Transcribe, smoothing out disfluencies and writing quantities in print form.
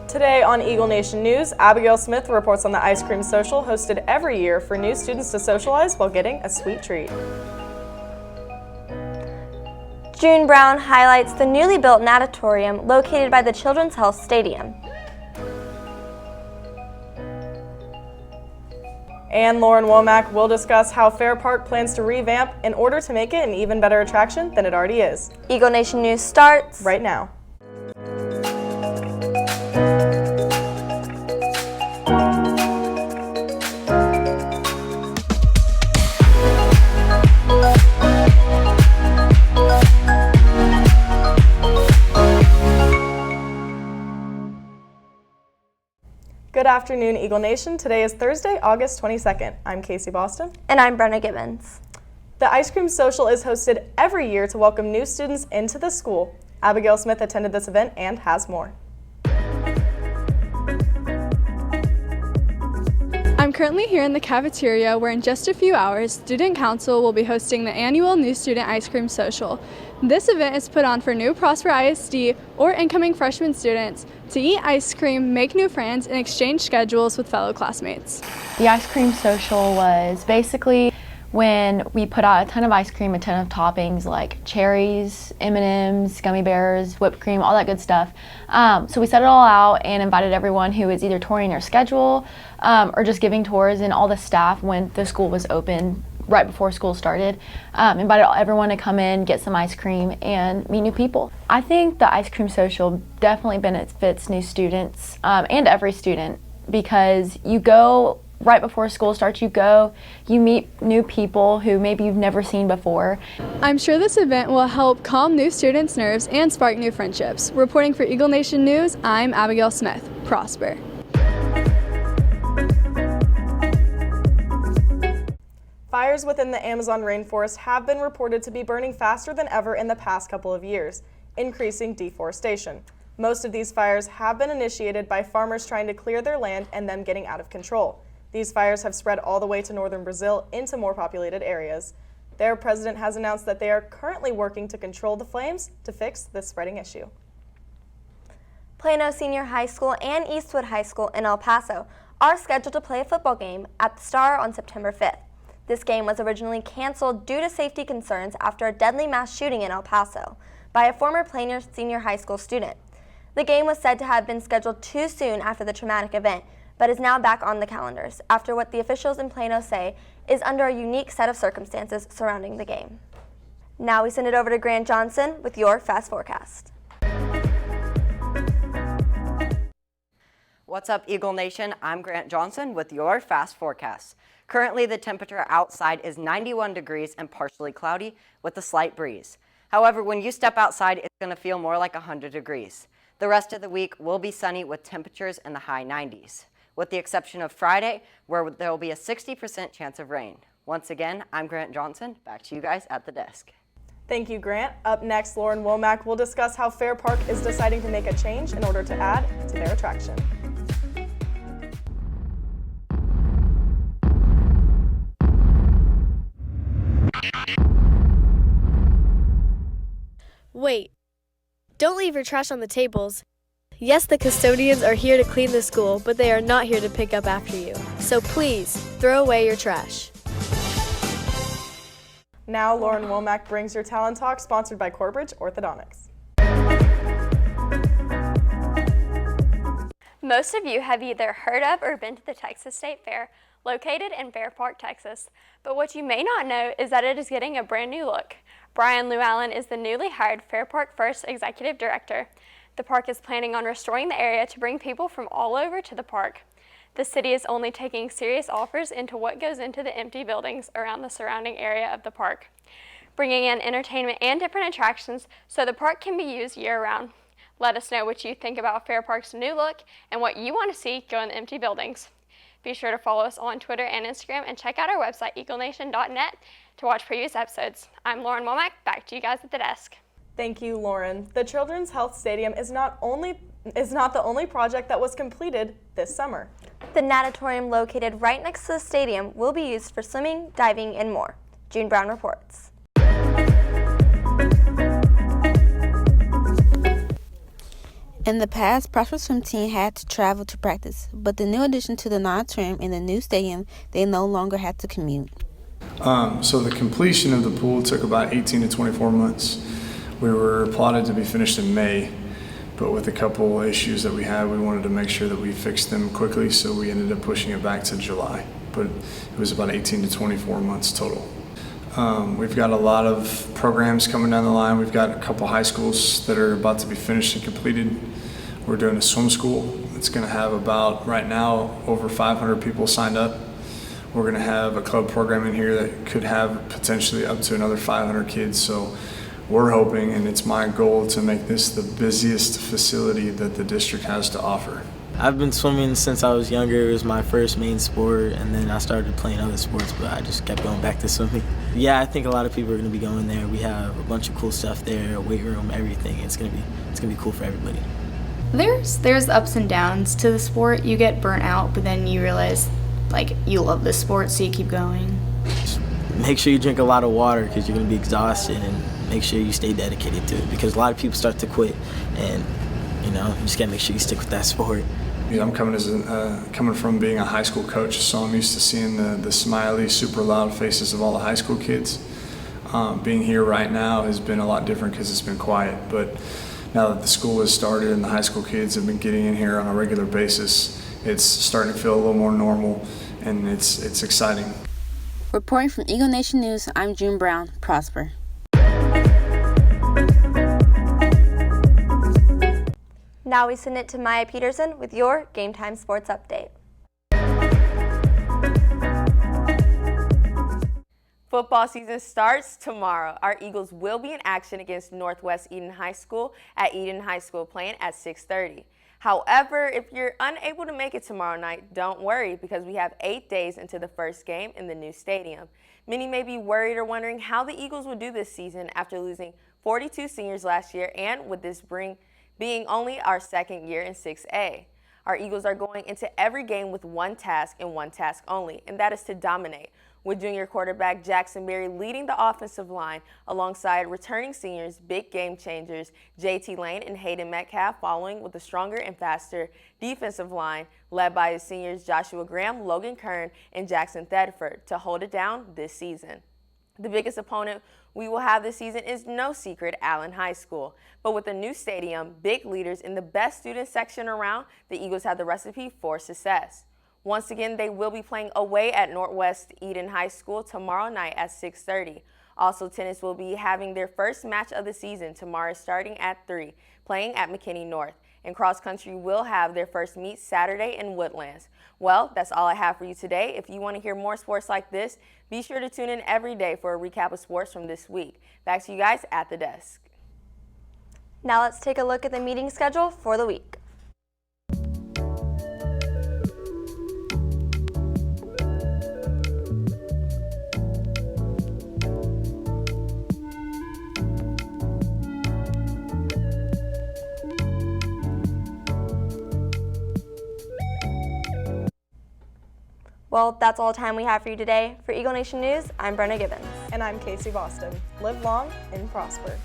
Today on Eagle Nation News, Abigail Smith reports on the ice cream social hosted every year for new students to socialize while getting a sweet treat. June Brown highlights the newly built natatorium located by the Children's Health Stadium. And Lauren Womack will discuss how Fair Park plans to revamp in order to make it an even better attraction than it already is. Eagle Nation News starts right now. Good afternoon, Eagle Nation. Today is Thursday, August 22nd. I'm Casey Boston. And I'm Brenna Gibbons. The Ice Cream Social is hosted every year to welcome new students into the school. Abigail Smith attended this event and has more. I'm currently here in the cafeteria where in just a few hours, Student Council will be hosting the annual New Student Ice Cream Social. This event is put on for new Prosper ISD or incoming freshman students to eat ice cream, make new friends, and exchange schedules with fellow classmates. The Ice Cream Social was basically when we put out a ton of ice cream, a ton of toppings like cherries, M&Ms, gummy bears, whipped cream, all that good stuff. So we set it all out and invited everyone who was either touring their schedule or just giving tours, and all the staff when the school was open right before school started. Invited everyone to come in, get some ice cream, and meet new people. I think the Ice Cream Social definitely benefits new students and every student, because you go right before school starts, you meet new people who maybe you've never seen before. I'm sure this event will help calm new students' nerves and spark new friendships. Reporting for Eagle Nation News, I'm Abigail Smith. Prosper. Fires within the Amazon rainforest have been reported to be burning faster than ever in the past couple of years, increasing deforestation. Most of these fires have been initiated by farmers trying to clear their land and them getting out of control. These fires have spread all the way to northern Brazil into more populated areas. Their president has announced that they are currently working to control the flames to fix this spreading issue. Plano Senior High School and Eastwood High School in El Paso are scheduled to play a football game at the Star on September 5th. This game was originally canceled due to safety concerns after a deadly mass shooting in El Paso by a former Plano Senior High School student. The game was said to have been scheduled too soon after the traumatic event, but is now back on the calendars after what the officials in Plano say is under a unique set of circumstances surrounding the game. Now we send it over to Grant Johnson with your Fast Forecast. What's up, Eagle Nation? I'm Grant Johnson with your Fast Forecast. Currently, the temperature outside is 91 degrees and partially cloudy with a slight breeze. However, when you step outside, it's going to feel more like 100 degrees. The rest of the week will be sunny with temperatures in the high 90s, with the exception of Friday, where there will be a 60% chance of rain. Once again, I'm Grant Johnson. Back to you guys at the desk. Thank you, Grant. Up next, Lauren Womack will discuss how Fair Park is deciding to make a change in order to add to their attraction. Wait, don't leave your trash on the tables. Yes, the custodians are here to clean the school, but they are not here to pick up after you. So please, throw away your trash. Now, Lauren Womack brings your Talent Talk, sponsored by Corbridge Orthodontics. Most of you have either heard of or been to the Texas State Fair, located in Fair Park, Texas. But what you may not know is that it is getting a brand new look. Brian Llewellyn is the newly hired Fair Park First Executive Director. The park is planning on restoring the area to bring people from all over to the park. The city is only taking serious offers into what goes into the empty buildings around the surrounding area of the park, bringing in entertainment and different attractions so the park can be used year-round. Let us know what you think about Fair Park's new look and what you want to see go in the empty buildings. Be sure to follow us on Twitter and Instagram, and check out our website, eaglenation.net, to watch previous episodes. I'm Lauren Womack. Back to you guys at the desk. Thank you, Lauren. The Children's Health Stadium is not only is not the only project that was completed this summer. The natatorium located right next to the stadium will be used for swimming, diving, and more. June Brown reports. In the past, Prosper's swim team had to travel to practice, but the new addition to the natatorium in the new stadium, they no longer had to commute. So the completion of the pool took about 18 to 24 months. We were plotted to be finished in May, but with a couple issues that we had, we wanted to make sure that we fixed them quickly, so we ended up pushing it back to July. But it was about 18 to 24 months total. We've got a lot of programs coming down the line. We've got a couple high schools that are about to be finished and completed. We're doing a swim school. It's going to have about, right now, over 500 people signed up. We're going to have a club program in here that could have potentially up to another 500 kids. So we're hoping, and it's my goal, to make this the busiest facility that the district has to offer. I've been swimming since I was younger. It was my first main sport, and then I started playing other sports, but I just kept going back to swimming. Yeah, I think a lot of people are going to be going there. We have a bunch of cool stuff there, a weight room, everything. It's going to be cool for everybody. There's ups and downs to the sport. You get burnt out, but then you realize you love this sport, so you keep going. Just make sure you drink a lot of water because you're going to be exhausted, and make sure you stay dedicated to it because a lot of people start to quit, and you just got to make sure you stick with that sport. I'm coming from being a high school coach, so I'm used to seeing the smiley, super loud faces of all the high school kids. Being here right now has been a lot different because it's been quiet, but now that the school has started and the high school kids have been getting in here on a regular basis, it's starting to feel a little more normal, and it's exciting. Reporting from Eagle Nation News, I'm June Brown, Prosper. Now we send it to Maya Peterson with your Game Time Sports Update. Football season starts tomorrow. Our Eagles will be in action against Northwest Eden High School at Eden High School playing at 6:30. However, if you're unable to make it tomorrow night, don't worry because we have 8 days into the first game in the new stadium. Many may be worried or wondering how the Eagles will do this season after losing 42 seniors last year and with this being only our second year in 6A. Our Eagles are going into every game with one task and one task only, and that is to dominate, with junior quarterback Jackson Berry leading the offensive line alongside returning seniors, big game changers JT Lane and Hayden Metcalf, following with a stronger and faster defensive line led by his seniors Joshua Graham, Logan Kern, and Jackson Thedford to hold it down this season. The biggest opponent we will have this season is no secret, Allen High School. But with a new stadium, big leaders, and the best student section around, the Eagles have the recipe for success. Once again, they will be playing away at Northwest Eden High School tomorrow night at 6:30. Also, tennis will be having their first match of the season tomorrow starting at 3, playing at McKinney North. And cross country will have their first meet Saturday in Woodlands. Well, that's all I have for you today. If you want to hear more sports like this, be sure to tune in every day for a recap of sports from this week. Back to you guys at the desk. Now let's take a look at the meeting schedule for the week. Well, that's all the time we have for you today. For Eagle Nation News, I'm Brenna Gibbons. And I'm Casey Boston. Live long and prosper.